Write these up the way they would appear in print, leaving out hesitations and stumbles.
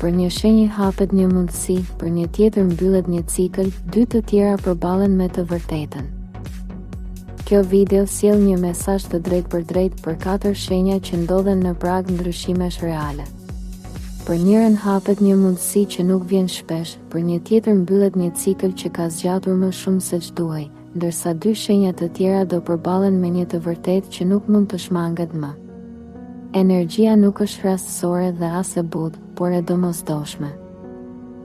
për një shenjë hapet një mundësi, për një tjetër mbyllet një cikël, dy të tjera përballen me të vërtetën. Kjo video sjell një mesazh të drejtë për 4 shenja që ndodhen në prag ndryshimesh reale. Për njërin hapet një mundësi që nuk vjen shpesh, për një tjetër mbyllet një cikël që ka zgjatur më shumë se ç'duhej, ndërsa dy shenja të tjera do përballen me një të vërtetë që nuk mund të shmanget më. Energjia nuk është rastësore dhe as e butë, por e domosdoshme.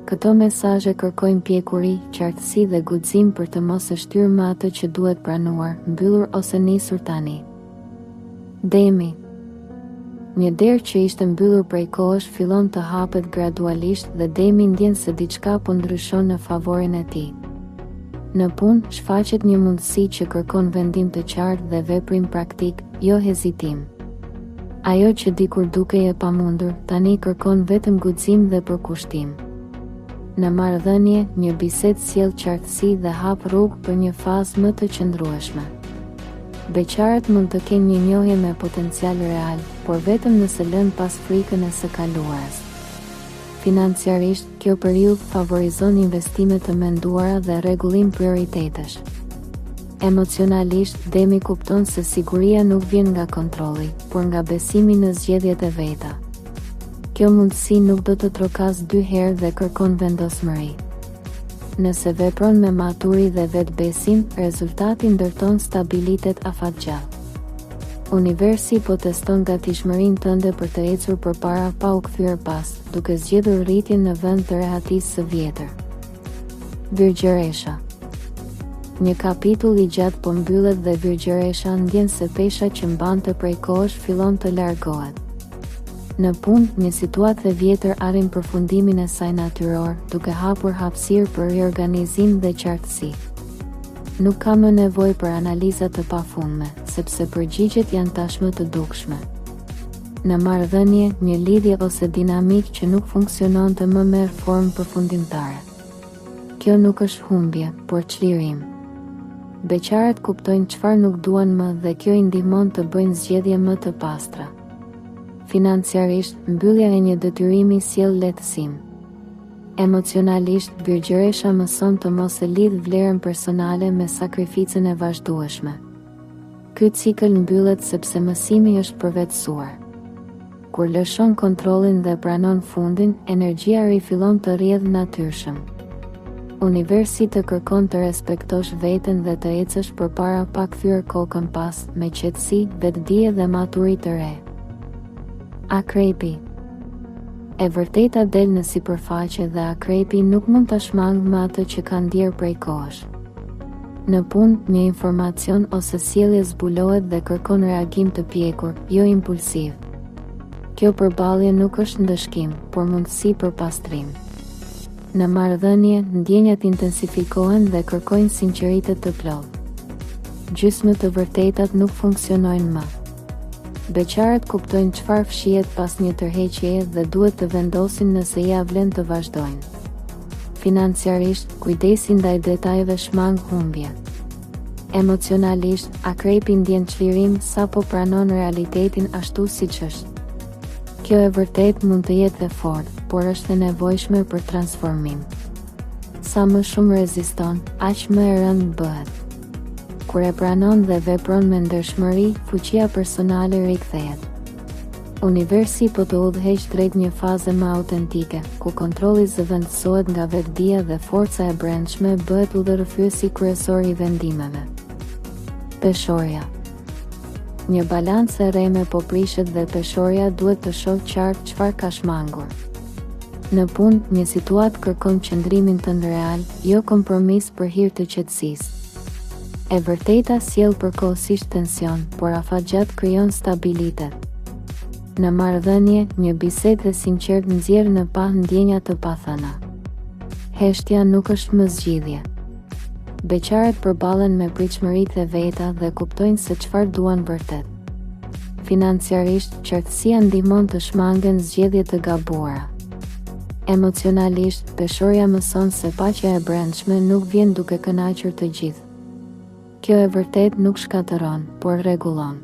Këto mesazhe kërkojnë pjekuri, qartësi dhe guxim për të mos e shtyrë më atë që duhet pranuar, mbyllur ose nisur tani. Demi. Një derë që ishte mbyllur prej kohësh fillon të hapet gradualisht dhe Demi ndjen se diçka po ndryshon në favorin e tij. Në punë shfaqet një mundësi që kërkon vendim të qartë dhe veprim praktik, jo hezitim. Ajo që dikur dukej e pamundur, tani kërkon vetëm guxim dhe përkushtim. Në marrëdhënie, një bisedë sjell qartësi dhe hap rrugë për një fazë më të qëndrueshme. Beqarët mund të kenë një njohje me potencial real, por vetëm nëse lënë pas frikën e së kaluarës. Financiarisht, kjo periudhë favorizon investime të menduara dhe rregullim prioritetesh. Emocionalisht, Demi kupton se siguria nuk vjen nga kontrolli, por nga besimi në zgjedhjet e veta. Kjo mundësi nuk do të trokas 2 herë dhe kërkon vendosmëri. Nëse vepron me maturi dhe vetbesim, rezultati ndërton stabilitet afatgjallë. Universi po teston gatishmërinë tënde për të ecur përpara pa u kthyer pas, duke zgjedhur rritjen në vend të rehatisë së vjetër. Virgjëresha. Një kapitull i gjatë po mbyllet dhe Virgjëresha ndjen se pesha që mbante prej kohësh fillon të largohet. Në punë, një situatë e vjetër arrin përfundimin e saj natyror, duke hapur hapësirë për riorganizim dhe qartësi. Nuk ka më nevojë për analiza të pafundme, sepse përgjigjet janë tashmë të dukshme. Në marrëdhënie, një lidhje ose dinamik që nuk funksiononte më merr formë përfundimtare. Kjo nuk është humbje, por çlirim. Beqarët kuptojnë çfarë nuk duan më dhe kjo i ndihmon të bëjnë zgjedhje më të pastra. Financiarisht, mbyllja e një detyrimi sjell lehtësim. Emocionalisht, Virgjëresha mëson të mos e lidh vlerën personale me sakrificën e vazhdueshme. Ky cikël mbyllet sepse mësimi është përvetësuar. Kur lëshon kontrollin dhe pranon fundin, energjia rifillon të rrjedh natyrshëm. Universi të kërkon të respektosh veten dhe të ecësh përpara pa kthyer kokën pas, me qetësi, vetdije dhe maturi të re. Akrepi. E vërteta del në sipërfaqe dhe akrepi nuk mund ta shmangë me atë që ka ndier prej kohësh. Në punë, një informacion ose sjellje zbulohet dhe kërkon reagim të pjekur, jo impulsiv. Kjo përballje nuk është ndëshkim, por mundësi për pastrim. Në marrëdhënie, ndjenjat intensifikohen dhe kërkojnë sinqeritet të plotë. Gjysmë të vërtetat nuk funksionojnë më. Beqarët kuptojnë çfarë fshihet pas një tërheqjeje dhe duhet të vendosin nëse ja vlen të vazhdojnë. Financiarisht, kujdesi ndaj detajeve shmang humbje. Emocionalisht, akrepi ndjen çlirim sapo pranon realitetin ashtu siç është. Kjo e vërtet mund të jetë e fortë, por është e nevojshme për transformim. Sa më shumë reziston, aq më e rëndë bëhet. Kur e pranon dhe vepron me ndershmëri, fuqia personale rikthehet. Universi po të udhëheq drejt një faze më autentike, ku kontrolli zëvendësohet nga vetdia dhe forca e brendshme bëhet udhërrëfyesi kryesor i vendimeve. Peshorja. Një balancë e reme po prishet dhe peshorja duhet të shohë qartë çfarë ka shmangur. Në punë, një situatë kërkon qëndrimin tënd real, jo kompromis për hir të qetësisë. E vërteta sjell përkohësisht tension, por afatgjat krijon stabilitet. Në marrëdhënie, një bisedë e sinqertë nxjerr në pa ndjenja të pathëna. Heshtja nuk është më zgjidhje. Beqarët përballen me pritshmëritë e veta dhe kuptojnë se çfarë duan vërtet. Financiarisht, qartësia ndihmon të shmangen zgjedhje të gabuara. Emocionalisht, peshorja mëson se paqja e brendshme nuk vjen duke kënaqur të gjithë. Kjo e vërtet nuk shkatëron, por rregullon.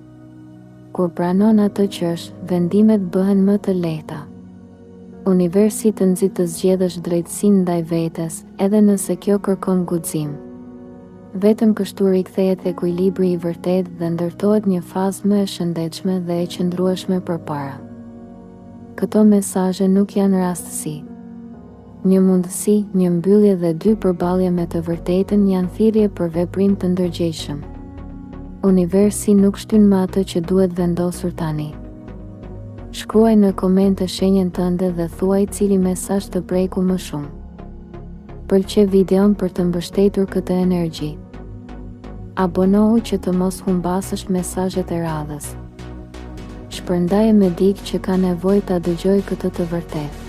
Kur pranon atë që është, vendimet bëhen më të lehta. Universi të nxit të zgjedhësh drejtësinë ndaj vetes, edhe nëse kjo kërkon guxim. Vetëm kështu rikthehet ekuilibri i vërtet dhe ndërtohet një fazë më e shëndetshme dhe e qëndrueshme përpara. Këto mesazhe nuk janë rastësi. Një mundësi, një mbyllje dhe dy përballje me të vërtetën janë thirrje për veprim të ndërgjegjshëm. Universi nuk shtyn më atë që duhet vendosur tani. Shkruaj në komente shenjën tënde dhe thuaj cili mesazh të preku më shumë. Pëlqej videon për të mbështetur këtë energji. Abonohu që të mos humbasësh mesazhet e radhës. Shpërndaje me dikë që ka nevojë ta dëgjojë këtë të vërtetë.